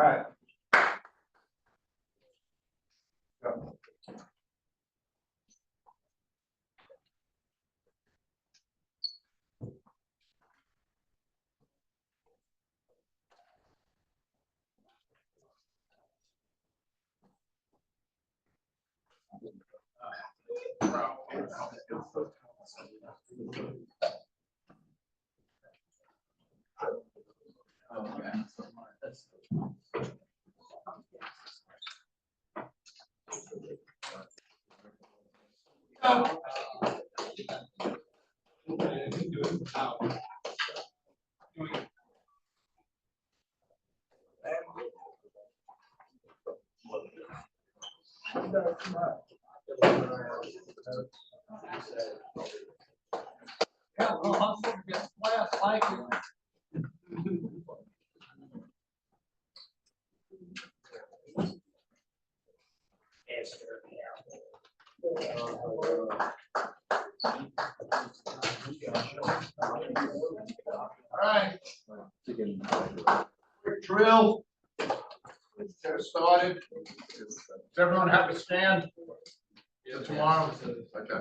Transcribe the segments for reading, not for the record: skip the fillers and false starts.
All right. Go. Yeah, well, I'm supposed to get class like it. All right. Quick drill. Let's get it started. Does everyone have a stand? Yeah, tomorrow. Okay.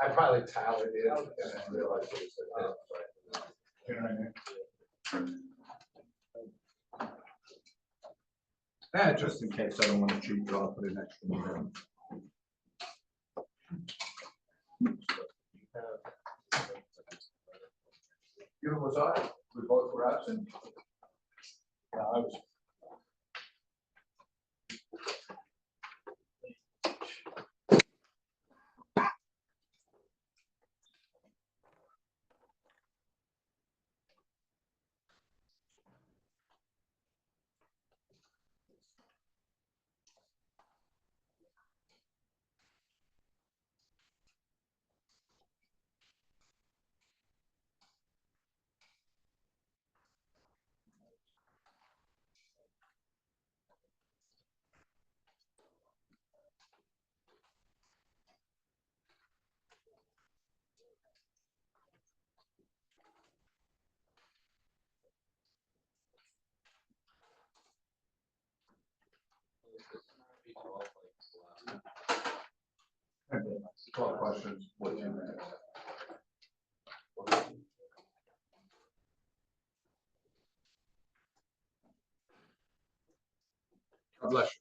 I probably tallied it and then realized it was you know what I mean? Yeah, just in case I don't want to cheat, but I'll put an extra one in. You was I? We both were absent? No, I was. Okay, 12 questions, 14 minutes. God bless you.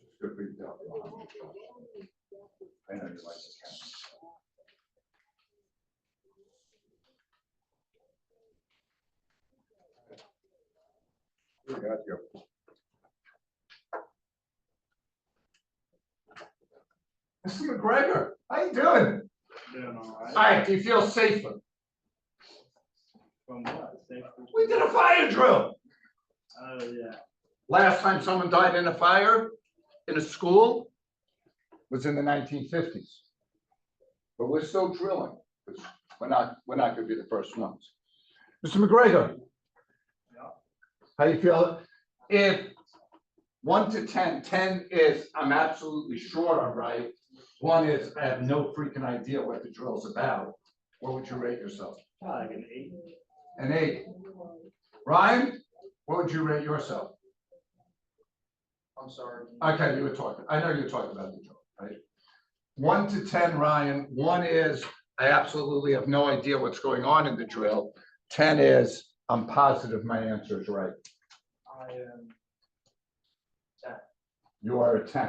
Just good for you to help you out. I know you like this kind of stuff. We got you. Mr. McGregor, how you doing? Doing all right. All right, do you feel safer? From what? Safer? We did a fire drill. Oh, yeah. Last time someone died in a fire in a school was in the 1950s. But we're still drilling. We're not going to be the first ones. Mr. McGregor, Yeah. how you feel? If 1 to 10, 10 is I'm absolutely sure I'm right. 1 is I have no freaking idea what the drill's about. What would you rate yourself? Like an 8. An 8. Ryan, what would you rate yourself? I'm sorry. Okay, you were talking. I know you were talking about the drill, right? 1 to 10, Ryan. 1 is I absolutely have no idea what's going on in the drill. 10 is, I'm positive my answer is right. I am 10. You are a 10. I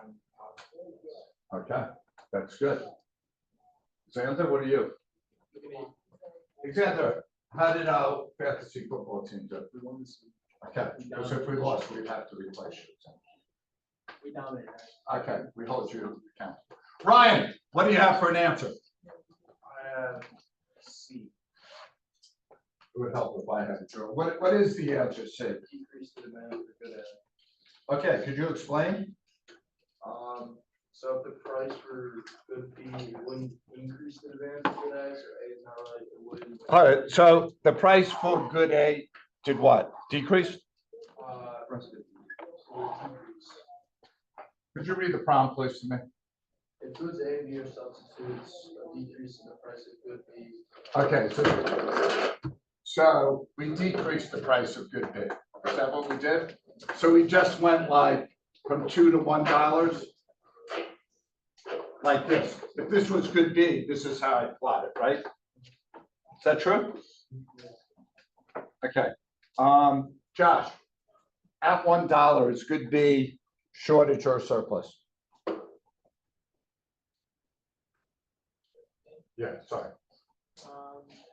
am positive. Okay, that's good. Xander, what are you? Xander, how did our fantasy football team do? We won this. Okay, because if we lost, we'd have to replace you. We dominated. Okay, we hold you to account. Ryan, what do you have for an answer? I have C. It would help if I had a drill. What is the answer, say? Decrease the demand for good air. Okay, could you explain? So if the price for good B wouldn't increase the demand for good air, so A is not right, it wouldn't. All right, so the price for good A did what? Decrease? Price of good B. So it decrease. Could you read the prompt, please, to me? If goods A and B are substitutes, a decrease in the price of good B. Okay, so we decreased the price of good B. Is that what we did? So we just went like from $2 to $1, like this. If this was good B, this is how I plot it, right? Is that true? Okay. Josh, at $1, is good B shortage or surplus? Yeah, sorry.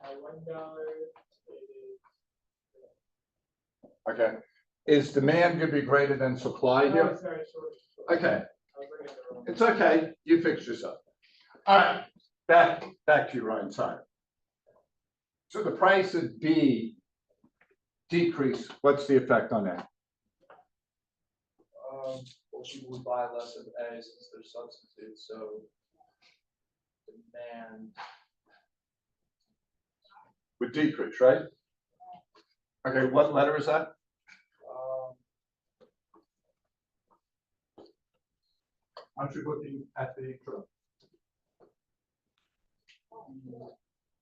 At $1, Okay. Is demand going to be greater than supply here? sorry. Okay. It's okay. You fixed yourself. All right. Back to you, Ryan. Sorry. So the price of B decrease, what's the effect on that? Well, people would buy less of A since they're substitutes, so demand. Would decrease, right? Okay, what letter is that? Aren't you looking at the drill?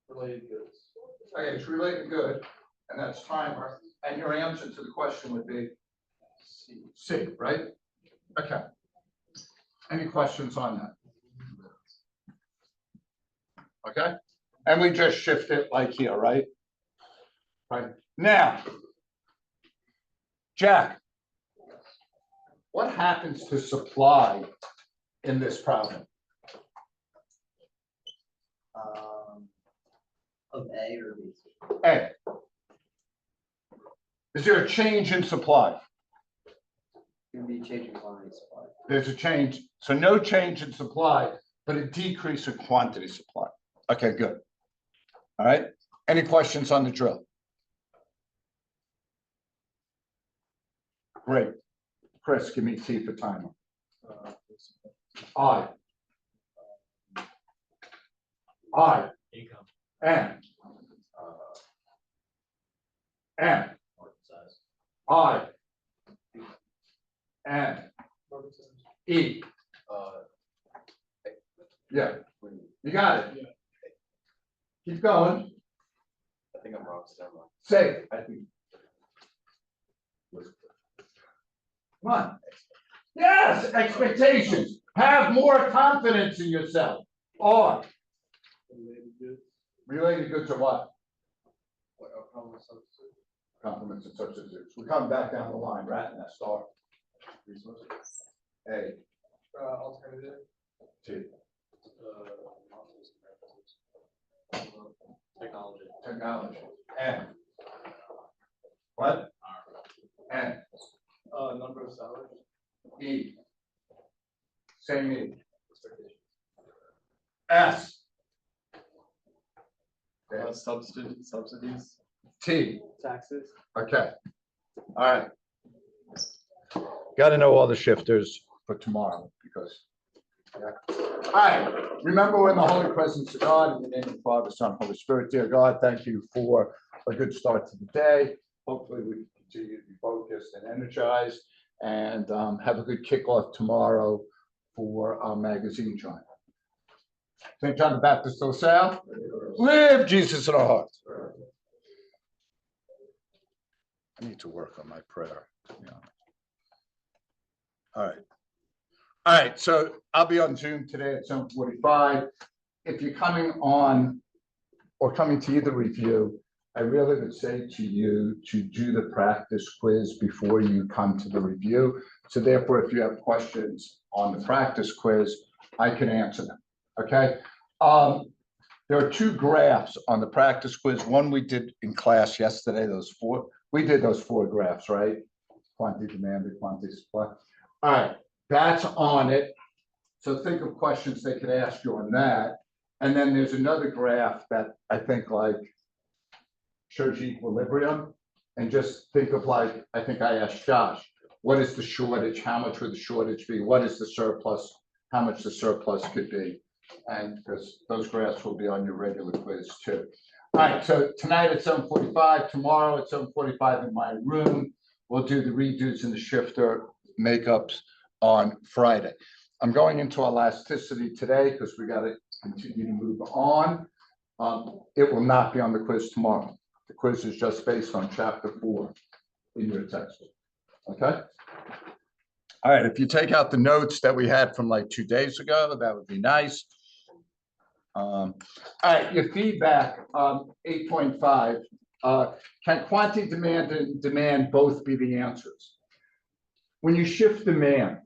Related goods. Okay, it's related good, and that's timer, and your answer to the question would be C, right? Okay. Any questions on that? Okay, and we just shift it like here, right? Right, now, Jack, what happens to supply in this problem? Of A or B? A. Is there a change in supply? Gonna be changing quantity supply. There's a change, so no change in supply, but a decrease in quantity supply. Okay, good. All right, any questions on the drill? Great. Chris, give me T for timer. I. Income. N. N. I. N. E. Yeah, you got it. Yeah. Keep going. I think I'm wrong, so I'm wrong. Say it. I think. Come on. Yes, expectations. Have more confidence in yourself. Or Related goods. related goods or what? Complement substitute. Complements and substitutes. We come back down the line, rat nest, R. Resources. A, Alternative. T, Technology. technology, N. What? N, Number of sellers. E. Same E. Expectations. S. Okay. Subsidies. T. Taxes. Okay. All right. Got to know all the shifters for tomorrow because. Yeah. All right. Remember, we're in the holy presence of God in the name of the Father, Son, Holy Spirit. Dear God, thank you for a good start to the day. Hopefully, we can continue to be focused and energized, and have a good kickoff tomorrow for our magazine joint. St. John the Baptist, LaSalle. Live Jesus in our hearts. I need to work on my prayer. Yeah. All right. So I'll be on Zoom today at 7:45. if you're coming on or coming to either review, I really would say to you to do the practice quiz before you come to the review. So therefore, if you have questions on the practice quiz, I can answer them, okay? There are two graphs on the practice quiz. One we did in class yesterday, we did those 4 graphs, right? Quantity demanded, quantity supply. All right, that's on it. So think of questions they could ask you on that. And then there's another graph that I think like shows you equilibrium. And just think of like, I think I asked Josh, what is the shortage? How much would the shortage be? What is the surplus? How much the surplus could be? And because those graphs will be on your regular quiz too. All right, so tonight at 7:45, tomorrow at 7:45 in my room, we'll do the redos and the shifter makeups on Friday. I'm going into elasticity today because we got to continue to move on. It will not be on the quiz tomorrow. The quiz is just based on chapter 4 in your textbook, okay? All right, if you take out the notes that we had from like 2 days ago, that would be nice. All right, your feedback, 8.5. Can quantity demand and demand both be the answers? When you shift demand,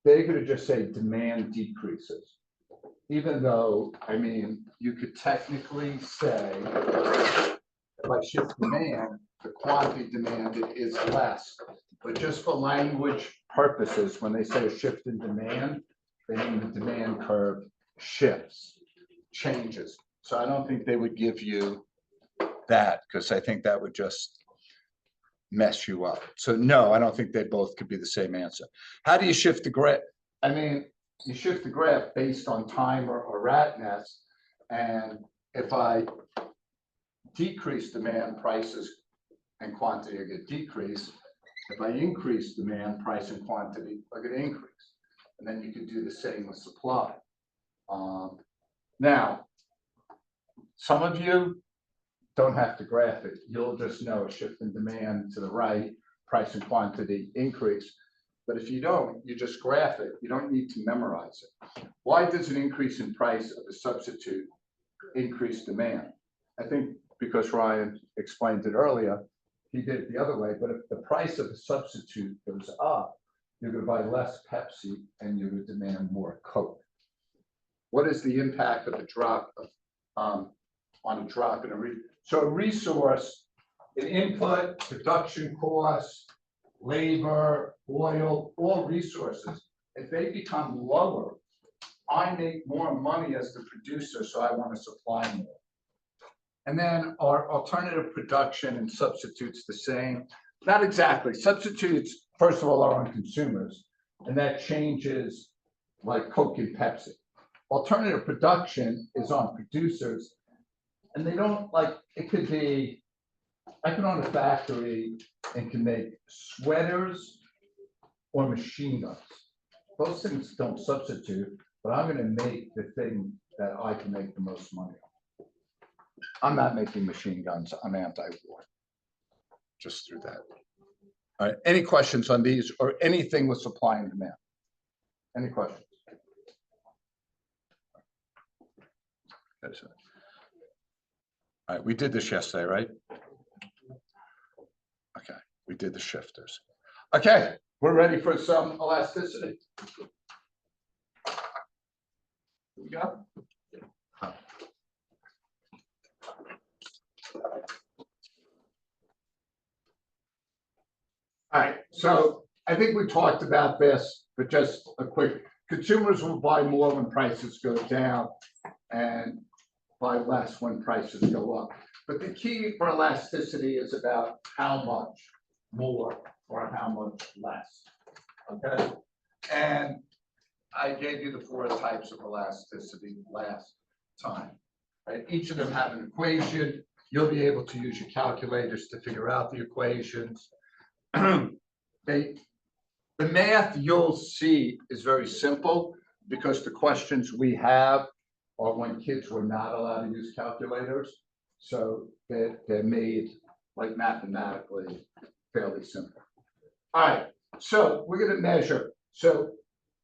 they're going to just say demand decreases. Even though, I mean, you could technically say, if I shift demand, the quantity demanded is less. But just for language purposes, when they say a shift in demand, they mean the demand curve shifts, changes. So I don't think they would give you that because I think that would just mess you up. So no, I don't think they both could be the same answer. How do you shift the graph? I mean, you shift the graph based on time or ratness. And if I decrease demand, prices and quantity are going to decrease. If I increase demand, price and quantity are going to increase. And then you can do the same with supply. Now, some of you don't have to graph it. You'll just know a shift in demand to the right, price and quantity increase. But if you don't, you just graph it. You don't need to memorize it. Why does an increase in price of a substitute increase demand? I think because Ryan explained it earlier, he did it the other way. But if the price of a substitute goes up, you're going to buy less Pepsi and you're going to demand more Coke. What is the impact of a drop on a drop in a resource? So a resource, an input, production costs, labor, oil, all resources, if they become lower, I make more money as the producer, so I want to supply more. And then our alternative production and substitutes the same. Not exactly. Substitutes, first of all, are on consumers, and that changes like Coke and Pepsi. Alternative production is on producers, and they don't like, it could be, I can own a factory and can make sweaters or machine guns. Those things don't substitute, but I'm going to make the thing that I can make the most money on. I'm not making machine guns. I'm anti-war. Just through that. All right. Any questions on these or anything with supply and demand? Any questions? All right. We did this yesterday, right? Okay. We did the shifters. Okay. We're ready for some elasticity. Here we go. All right, so I think we talked about this, but just a quick, consumers will buy more when prices go down and buy less when prices go up. But the key for elasticity is about how much more or how much less, okay? And I gave you the 4 types of elasticity last time, right? Each of them have an equation. You'll be able to use your calculators to figure out the equations. The math you'll see is very simple because the questions we have are when kids were not allowed to use calculators. So they're made like mathematically fairly simple. All right, so we're going to measure. So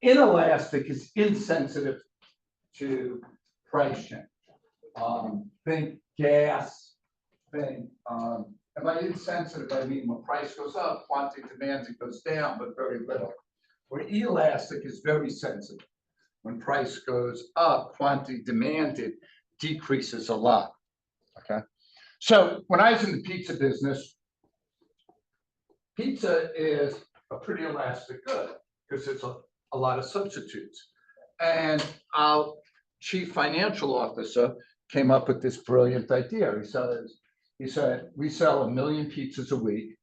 inelastic is insensitive to price change. Think gas, think, and by insensitive, I mean when price goes up, quantity demands, it goes down, but very little. Where elastic is very sensitive. When price goes up, quantity demanded decreases a lot, okay? So when I was in the pizza business, pizza is a pretty elastic good because there's a lot of substitutes. And our chief financial officer came up with this brilliant idea. He said, we sell 1 million pizzas a week.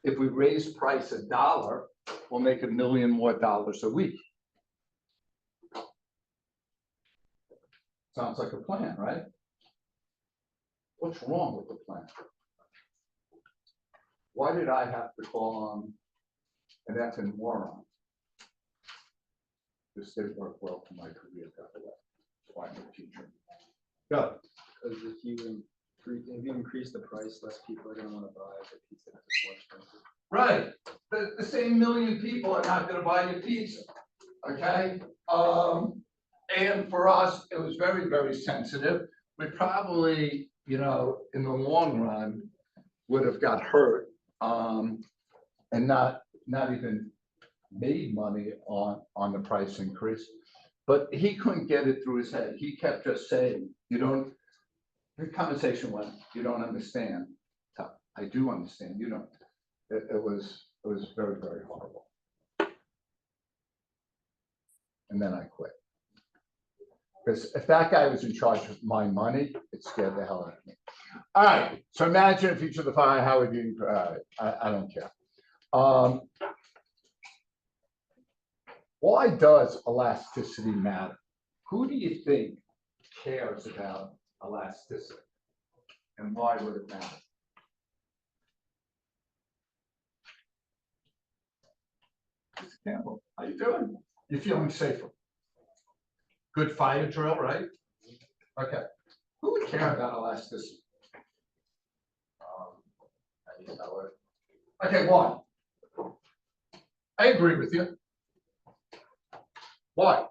If we raise price $1, we'll make $1 million more a week. Sounds like a plan, right? What's wrong with the plan? Why did I have to call an effing moron? This didn't work well for my career, by the way. Why I'm a teacher. Go. Because if you increase the price, less people are gonna wanna buy the pizza because it's more expensive. Right. The same million people are not gonna buy your pizza. Okay? And for us, it was very, very sensitive. We probably, you know, in the long run, would have got hurt, and not even made money on the price increase. But he couldn't get it through his head. He kept just saying, the conversation went, you don't understand. I do understand, you don't. It was very, very horrible. And then I quit. Because if that guy was in charge of my money, it scared the hell out of me. All right, so imagine if each of the five, how would you, I don't care. Why does elasticity matter? Who do you think cares about elasticity? And why would it matter? Mr. Campbell, how you doing? You feeling safer? Good fire drill, right? Okay. Who would care about elasticity? Okay, why? I agree with you. Why?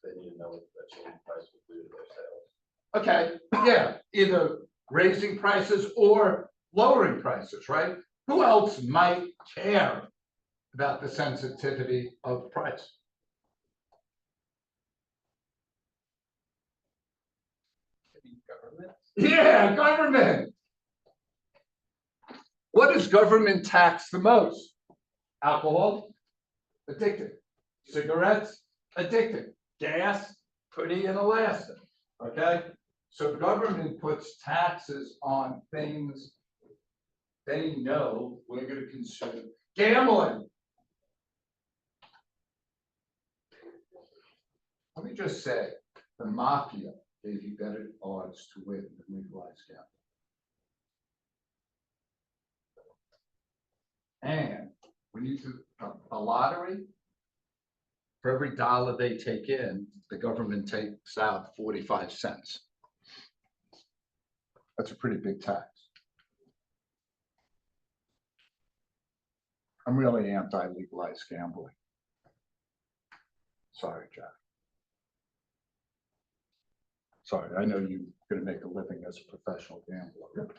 They need to know what the change price will do to their sales. Okay, yeah, either raising prices or lowering prices, right? Who else might care about the sensitivity of price? Government? Yeah, government. What does government tax the most? Alcohol, addictive. Cigarettes, addictive. Gas, pretty inelastic. Okay? So government puts taxes on things they know we're going to consume. Gambling. Let me just say, the mafia gave you better odds to win than legalized gambling. And when you do a lottery, for every dollar they take in, the government takes out 45 cents. That's a pretty big tax. I'm really anti-legalized gambling. Sorry, Jack. Sorry, I know you're gonna make a living as a professional gambler.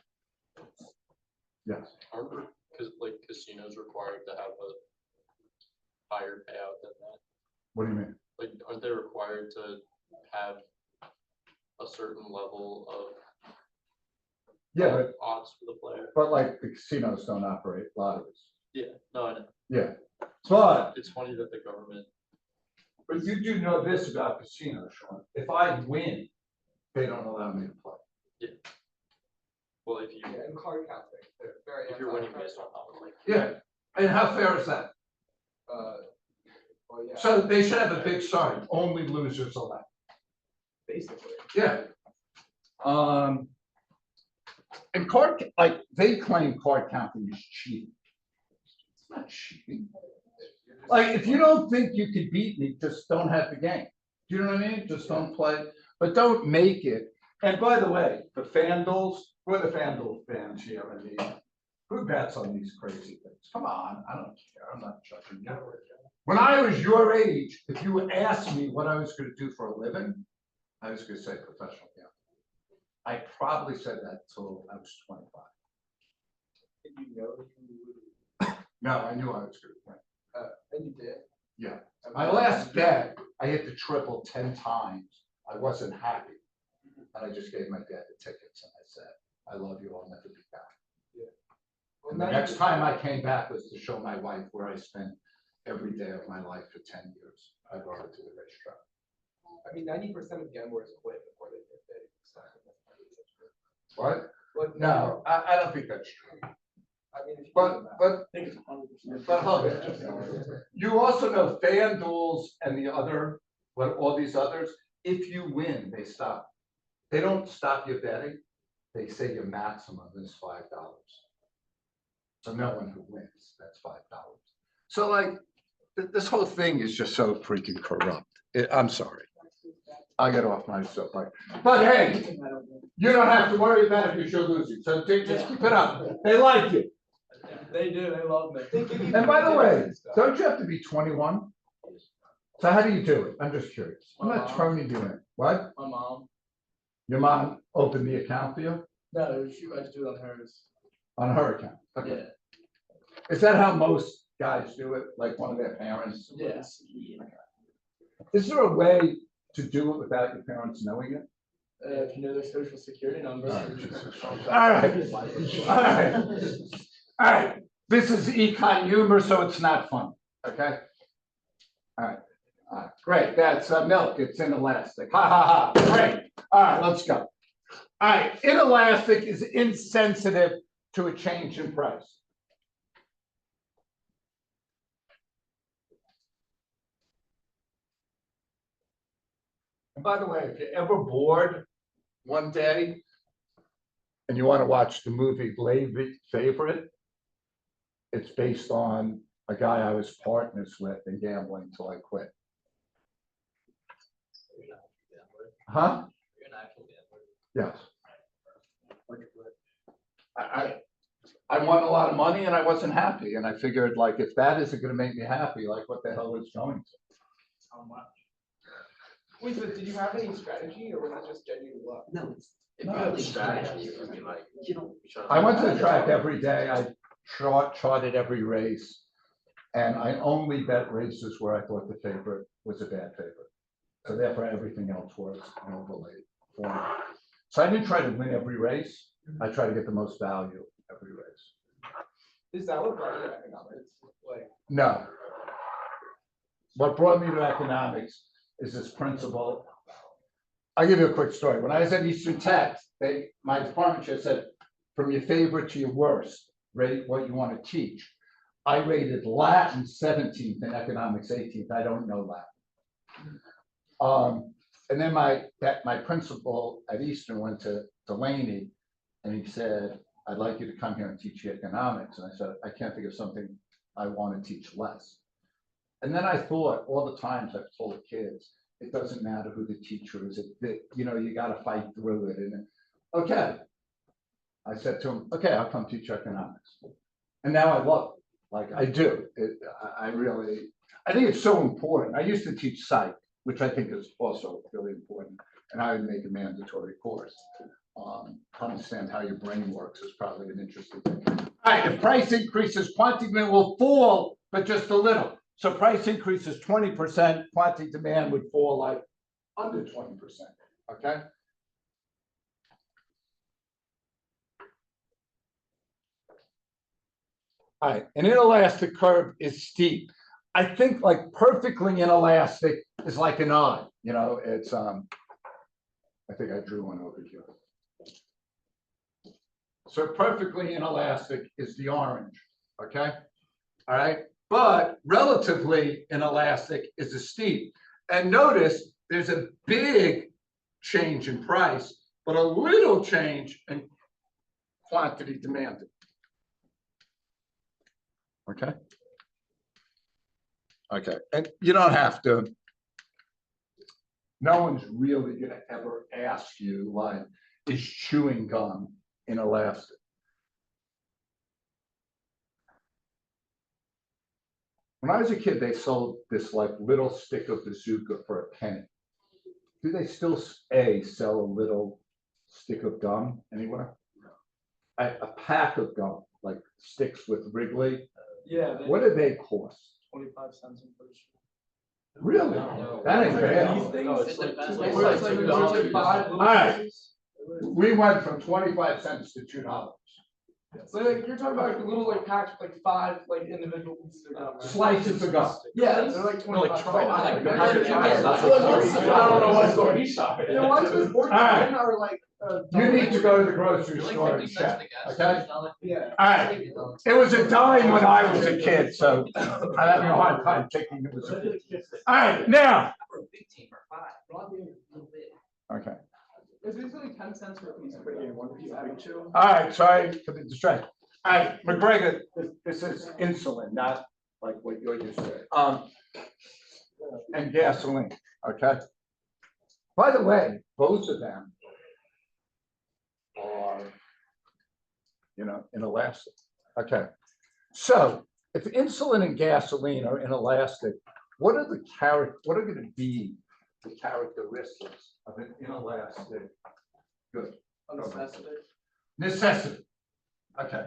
Yes. Because like casinos required to have a higher payout than that. What do you mean? Like, aren't they required to have a certain level of Yeah, odds for the player? but like the casinos don't operate lotteries. Yeah, no, I know. Yeah, but It's funny that the government, you do know this about casinos, Sean. If I win, they don't allow me to play. well, if you, Yeah, and card counting, they're very. if you're winning based on how like. Yeah, and how fair is that? Well, yeah. So they should have a big sign, only losers allowed. Basically. Yeah. And card, like, they claim card counting is cheating. It's not cheating. Like, if you don't think you could beat me, just don't have the game. Do you know what I mean? Just don't play, but don't make it. And by the way, the FanDuels, we're the FanDuel fans here. I mean, who bets on these crazy things? Come on, I don't care. I'm not judging you. When I was your age, if you asked me what I was gonna do for a living, I was gonna say professional gambler. I probably said that till I was 25. Did you know you would, No, I knew I was gonna win. and you did? Yeah. My last bet, I hit the triple 10 times. I wasn't happy. And I just gave my dad the tickets and I said, I love you, I'll never be back. Well, And the now next you- time I came back was to show my wife where I spent every day of my life for 10 years. I brought her to the racetrack. I mean, 90% of gamblers quit before they get big. So. What? But No, I don't think that's true. I mean, if you But think it's 100%. But hold on. You also know FanDuels and the other, what, all these others, if you win, they stop. They don't stop your betting. They say your maximum is $5. So no one who wins, that's $5. So like, this whole thing is just so freaking corrupt. I'm sorry. I'll get off my soapbox. But hey, you don't have to worry about it if you're losing. So just keep it up. They like you. They do, they love me. They give you And by the way, tickets and stuff. don't you have to be 21? So how do you do it? I'm just curious. I'm not turning you in. What? My mom. Your mom opened the account for you No, I just do it on hers. on her account? Okay. Yeah. Is that how most guys do it? Like one of their parents? Yes. Is there a way to do it without your parents knowing it? If you know their social security number. All right. All right. All right. This is econ humor, so it's not fun. Okay. All right. All right. Great. That's milk. It's inelastic. Ha ha ha. Great. All right. Let's go. All right. Inelastic is insensitive to a change in price. And by the way, if you're ever bored one day and you want to watch the movie Favorite, it's based on a guy I was partners with in gambling until I quit. Huh? You're an actual gambler. Yes. I won a lot of money and I wasn't happy. And I figured, like, if that isn't going to make me happy, like, what the hell is going to? How much? Wait, but did you have any strategy or was it just genuine luck? No, it's. If you No, have it's strategy, I mean, like, You don't. I went to the track every day. I charted every race. And I only bet races where I thought the favorite was a bad favorite. So therefore, everything else was an overlay for me. So I didn't try to win every race. I try to get the most value every race. Is that what brought you to economics? Like, No. What brought me to economics is this principle. I'll give you a quick story. When I was at Eastern Tech, my department chair said, from your favorite to your worst, rate what you want to teach. I rated Latin 17th and economics 18th. I don't know Latin. And then my principal at Eastern went to Delaney and he said, I'd like you to come here and teach you economics. And I said, I can't think of something I want to teach less. And then I thought all the times I've told kids, it doesn't matter who the teacher is, you got to fight through it. And okay, I said to him, okay, I'll come teach economics. And now I love it. Like I do. I think it's so important. I used to teach psych, which I think is also really important. And I would make a mandatory course. To understand how your brain works is probably an interesting thing. All right, if price increases, quantity demand will fall, but just a little. So price increases 20%, quantity demand would fall like under 20%, okay? All right, an inelastic curve is steep. I think like perfectly inelastic is like an odd, it's, I think I drew one over here. So perfectly inelastic is the orange, okay? All right, but relatively inelastic is the steep. And notice there's a big change in price, but a little change in quantity demanded. Okay. Okay, and you don't have to. No one's really gonna ever ask you, like, is chewing gum inelastic? When I was a kid, they sold this like little stick of bazooka for a penny. Do they still, sell a little stick of gum anywhere? A pack of gum, like sticks with Wrigley, Yeah. what do they cost? 25 cents, I'm pretty sure. Really? No. That ain't bad. These things? No, it's like- It's it's like- like it's like $2. five little Alright. pieces. We went from 25 cents to $2. So like you're talking about like the little like packs, like 5 like individual pieces of gum. Right? Slices of gum. Yeah, they're like 25. like try- like Yeah, pack of yeah, tries. yeah. I don't know what's going, he's shopping. The ones with Alright. 49 are like. You need to go to the grocery You're like store 50 and cents check, at the gas okay? Yeah. Alright, it was a dime when I was a kid, so I'm having a hard time thinking it was a. Alright, now, For a big team or 5. okay, It's basically 10 cents for a piece of bacon, one piece of big chew. alright, sorry for the distraction. Alright, McGregor, this is insulin, not like what you're used to. And gasoline, okay? By the way, both of them are, inelastic. Okay, so if insulin and gasoline are inelastic, what are going to be the characteristics of an inelastic good? Necessity. Okay,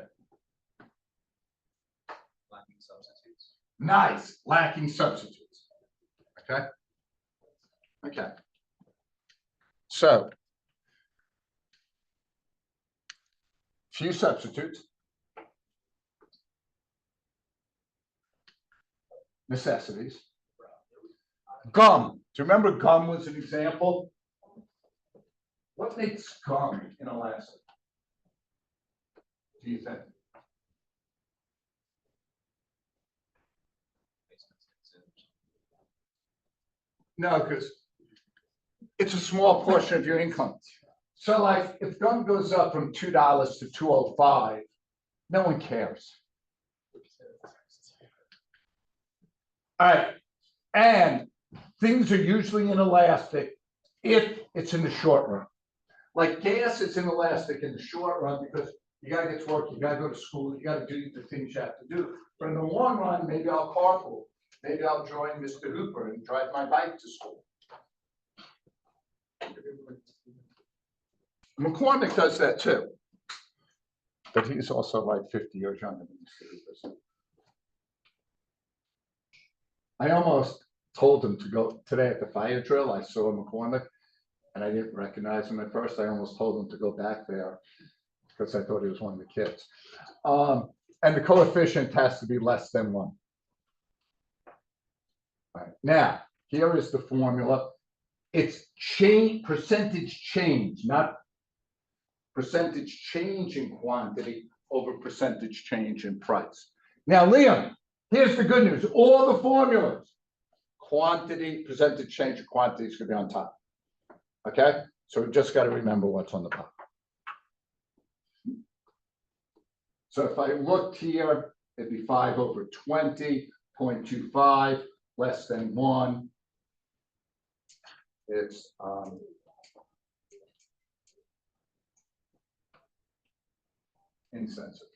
Lacking substitutes. nice, lacking substitutes. Okay. Okay. So, few substitutes. Necessities. Gum. Do you remember gum was an example? What makes gum inelastic? Do you think? No, because it's a small portion of your income. So like if gum goes up from $2 to $2.05, no one cares. All right, and things are usually inelastic if it's in the short run. Like gas is inelastic in the short run because you gotta get to work, you gotta go to school, you gotta do the things you have to do. But in the long run, maybe I'll carpool. Maybe I'll join Mr. Hooper and drive my bike to school. McCormick does that too. But he's also like 50 years younger than Mr. Hooper. I almost told him to go today at the fire drill. I saw McCormick and I didn't recognize him at first. I almost told him to go back there because I thought he was one of the kids. And the coefficient has to be less than 1. All right. Now, here is the formula. It's percentage change, not percentage change in quantity over percentage change in price. Now, Liam, here's the good news. All the formulas, quantity, percentage change of quantity is going to be on top. Okay? So we just got to remember what's on the top. So if I looked here, it'd be 5 over 20, 0.25, less than 1. It's insensitive.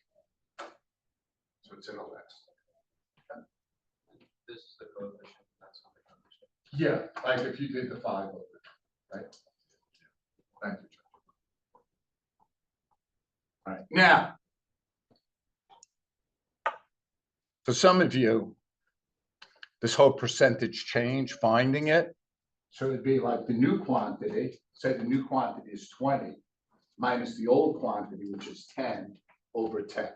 So it's inelastic. This is the coefficient, that's not the coefficient. Yeah, like if you did the 5 over, right? Thank you, John. All right, now, for some of you, this whole percentage change, finding it, so it'd be like the new quantity, say the new quantity is 20, minus the old quantity, which is 10, over 10,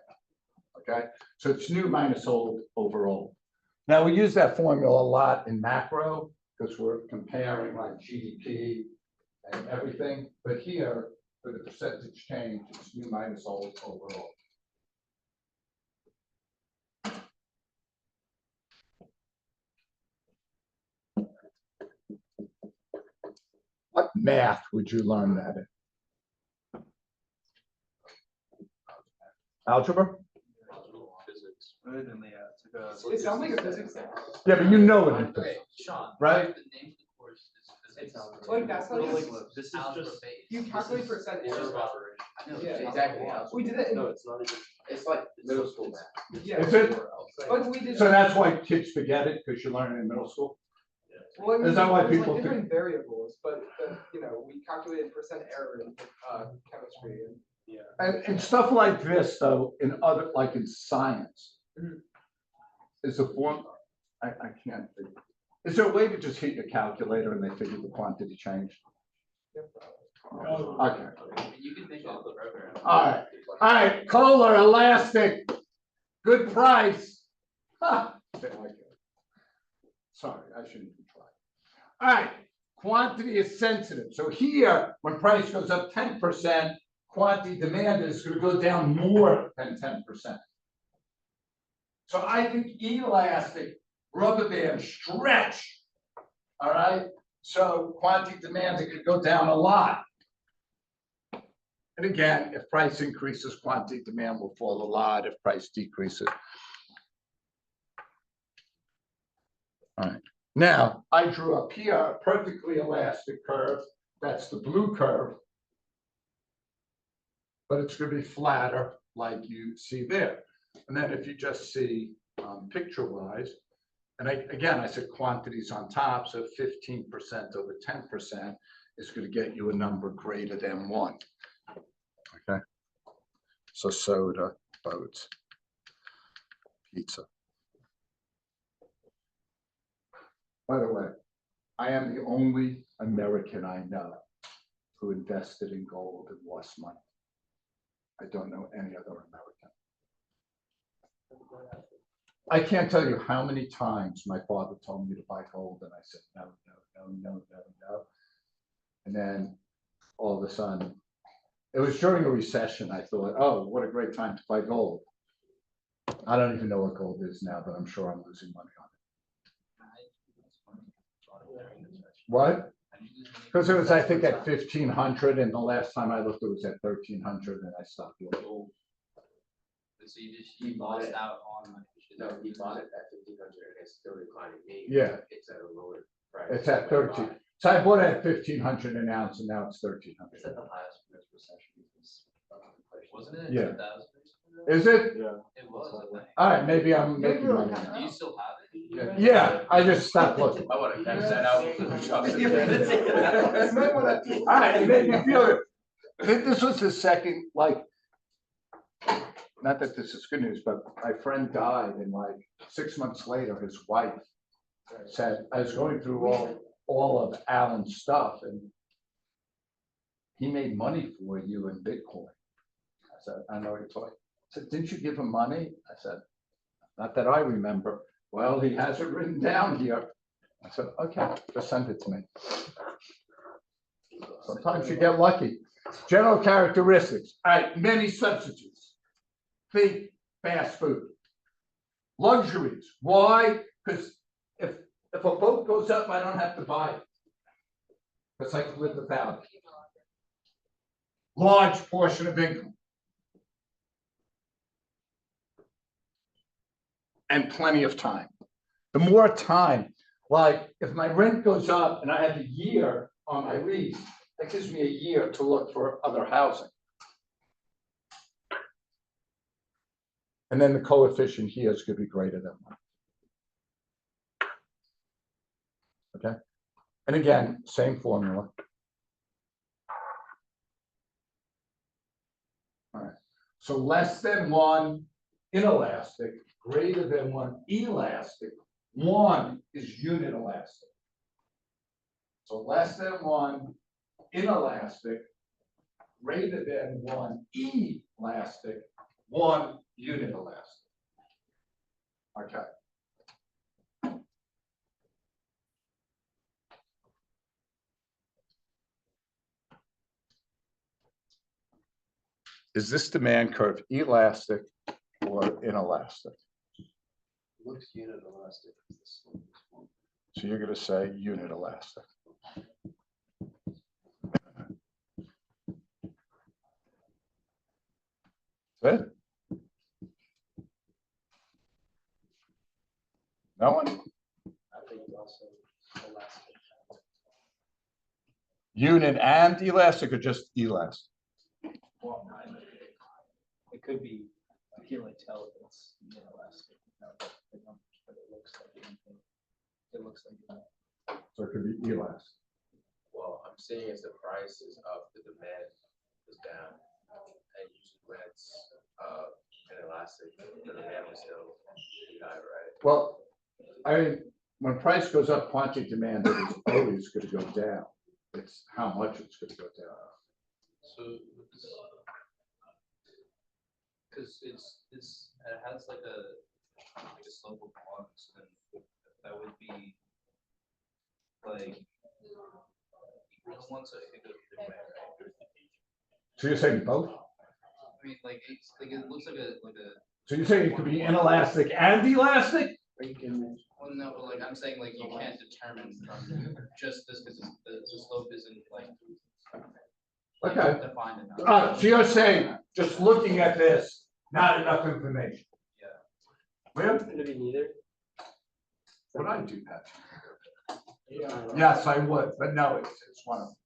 okay? So it's new minus old over old. Now, we use that formula a lot in macro, because we're comparing like GDP and everything, but here, for the percentage change, it's new minus old over old. What math would you learn that in? Algebra? Physics. Right, and It sounds like a physics thing. Yeah, but you know what it Okay, is, Sean. right? The name of the course is It's Like, that's how No, you- like, this is algebra just. based. You calculate percent Order error. of operation. I know, Yeah. it's Exactly. We did it in, No, it's not even. It's like middle school math. yeah, Is it? like we did. So that's why kids forget it, because you learn it in middle school? Well, I mean, Is that why there's, like, people different variables, but, you know, we calculated percent error in, chemistry and. Yeah. And stuff like this, though, in other, like in science. Mhm. Is a form, I can't think. Is there a way to just hit your calculator and they figure the quantity change? Okay, You can think of the program. all right, Kohler, elastic, good price. Ha, they like it. Sorry, I shouldn't even try. All right, quantity is sensitive. So here, when price goes up 10%, quantity demanded is going to go down more than 10%. So I think elastic, rubber band, stretch. All right, so quantity demanded could go down a lot. And again, if price increases, quantity demand will fall a lot. If price decreases. All right, now I drew up here a perfectly elastic curve. That's the blue curve. But it's going to be flatter like you see there. And then if you just see picture-wise, and I said quantities on top, so 15% over 10% is going to get you a number greater than 1. Okay. So soda, boats, pizza. By the way, I am the only American I know who invested in gold and lost money. I don't know any other American. I can't tell you how many times my father told me to buy gold, and I said, no, no, no, no, no, no. And then all of a sudden, it was during a recession, I thought, oh, what a great time to buy gold. I don't even know what gold is now, but I'm sure I'm losing money on it. What? Because it was, I think, at 1,500, and the last time I looked, it was at 1,300, and I stopped looking. So you lost out on money. No, he bought it at 1,500 and it's still declining. Yeah. It's at a lower price. It's at 13. So I bought it at 1,500 an ounce, and now it's 1,300. It's at the highest recession. Wasn't it? Yeah. 2000? Is it? Yeah. It was, I think. All right, maybe I'm making money Do now. you still have it? Yeah, I just stopped looking. I want to cash that out. All right, it made me feel it. This was the second, like, not that this is good news, but my friend died, and like 6 months later, his wife said, I was going through all of Alan's stuff, and he made money for you in Bitcoin. I said, I know what you're talking. I said, didn't you give him money? I said, not that I remember. Well, he has it written down here. I said, okay, just send it to me. Sometimes you get lucky. General characteristics. All right, many substitutes. Think fast food. Luxuries. Why? Because if a boat goes up, I don't have to buy it. Because I can live without it. Large portion of income. And plenty of time. The more time, like if my rent goes up and I have a year on my lease, that gives me a year to look for other housing. And then the coefficient here is going to be greater than 1. Okay. And again, same formula. All right. So less than 1 inelastic, greater than 1 elastic. 1 is unit elastic. So less than 1 inelastic, greater than 1 elastic, 1 unit elastic. Okay. Is this demand curve elastic or inelastic? Looks unit elastic. So you're going to say unit elastic. Good. No one? I think it's also elastic. Unit and elastic or just elastic? Well, it could be, I can't really tell if it's inelastic, but it looks like anything. It looks like. So it could be elastic. Well, I'm seeing is the price is up, the demand is down. And usually when it's, an elastic, the demand is still high, right? Well, I mean, when price goes up, quantity demand is always going to go down. It's how much it's going to go down. So, cause it has like a slope of one, so then that would be like, equal one, so it could go either way, right? So you're saying both? I mean, like, it's, like, it looks like a. So you're saying it could be inelastic and elastic? Well, no, but like, I'm saying, like, you can't determine from just this, because the slope isn't like. Okay. Defined enough. So you're saying, just looking at this, not enough information? Yeah. Well, To be neither. would I do that? Yes, I would, but no, it's one of them.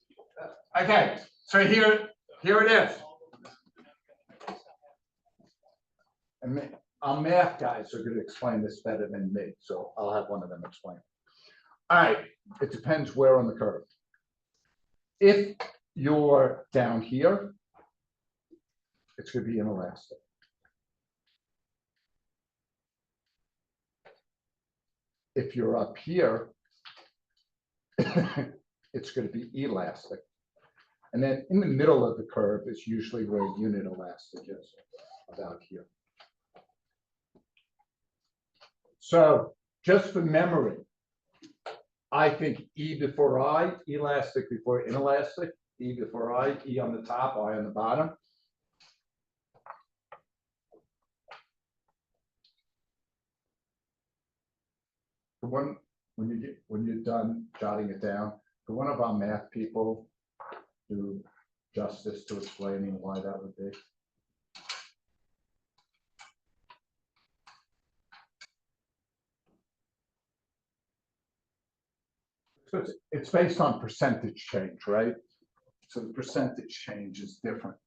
Okay, so here it is. And our math guys are gonna explain this better than me, so I'll have one of them explain. All right, it depends where on the curve. If you're down here, it's gonna be inelastic. If you're up here, it's going to be elastic. And then in the middle of the curve is usually where unit elastic is, about here. So just for memory, I think E before I, elastic before inelastic, E before I, E on the top, I on the bottom. For one, when you're done jotting it down, for one of our math people do justice to explaining why that would be. So it's based on percentage change, right? So the percentage change is different.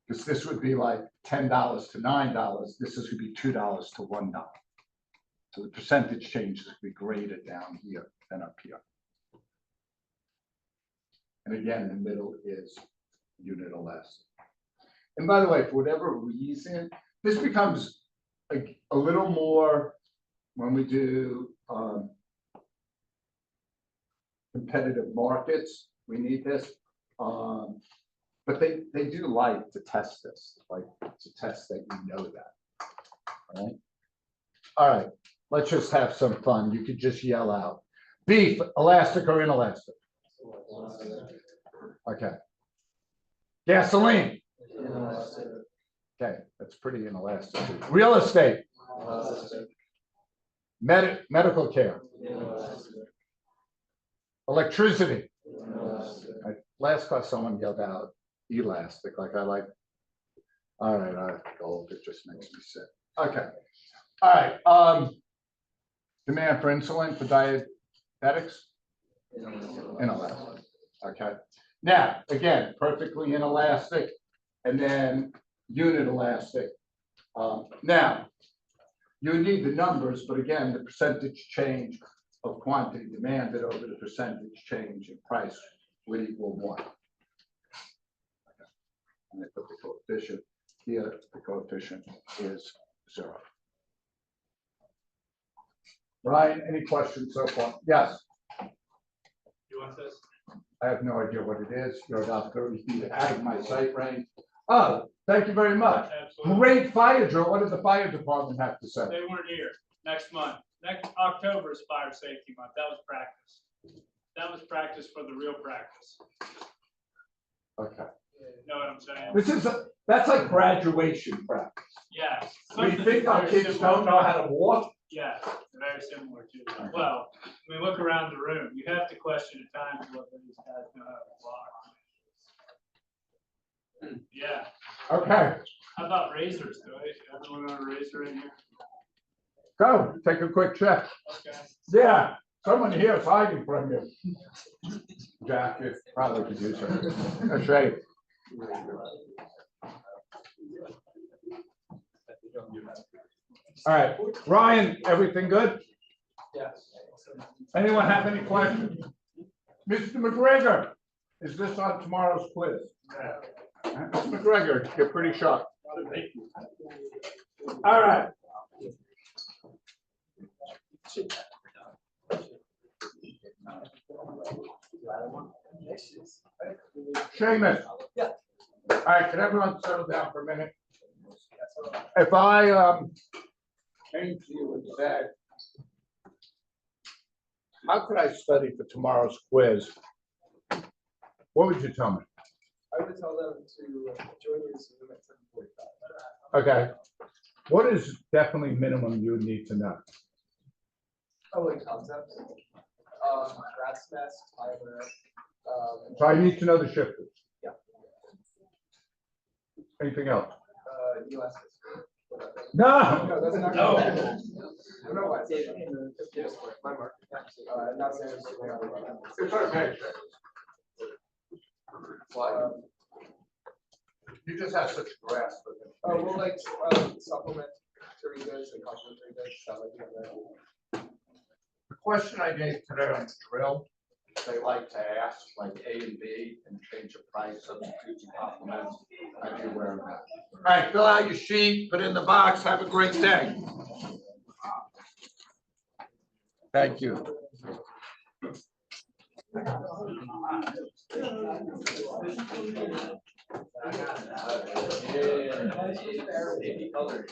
Because this would be like $10 to $9. This is going to be $2 to $1. So the percentage change is going to be greater down here than up here. And again, the middle is unit elastic. And by the way, for whatever reason, this becomes a little more when we do competitive markets. We need this. But they do like to test this, like to test that you know that. All right, let's just have some fun. You could just yell out. Beef, elastic or inelastic? Okay. Gasoline. Okay, that's pretty inelastic. Real estate. Medical care. Electricity. Last class, someone yelled out elastic, like I like. All right, I have gold. It just makes me sick. Okay. All right. Demand for insulin for diabetics. Inelastic. Okay. Now, again, perfectly inelastic, and then unit elastic. Now, you need the numbers, but again, the percentage change of quantity demanded over the percentage change in price would equal 1. Okay. And I put the coefficient here. The coefficient is 0. Ryan, any questions so far? Yes. You want this? I have no idea what it is. You're about 30 feet out of my sight range. Oh, thank you very much. Absolutely. Great fire drill. What does the fire department have to say? They weren't here. Next month, next October is fire safety month. That was practice. That was practice for the real practice. Okay. Know what I'm saying? This is that's like graduation practice. Yeah. We think our kids don't know how to walk. Yeah, very similar to that. Well, I mean, look around the room. You have to question at times whether these guys know how to walk. Yeah. Okay. How about razors? Do everyone own a razor in here? Go, take a quick check. Okay. Yeah, someone here is hiding from you. Jack, you probably could use it. That's right. All right, Ryan, everything good? Yes. Anyone have any questions? Mr. McGregor, is this on tomorrow's quiz? Mr. McGregor, you're pretty sharp. All right. Seamus. Yeah. All right, can everyone settle down for a minute? If I came to you and said, how could I study for tomorrow's quiz? What would you tell me? I would tell them to join your Zoom at 7:45. Okay. What is definitely minimum you would need to know? Oh, like concepts. Rat's nest, timer. So I need to know the shifters. Yeah. Anything else? Elasticity. No. No, that's not. No. I don't know why. It's my mark. Not saying it's. It's okay. You just have such a grasp of it. Oh, well, like, supplement to read those and complementary those, stuff like that. The question I gave today on the drill, they like to ask like A and B and change the price, substitutes and complements. I'd be aware of that. All right, fill out your sheet, put it in the box, have a great day. Thank you. Yeah, maybe colors.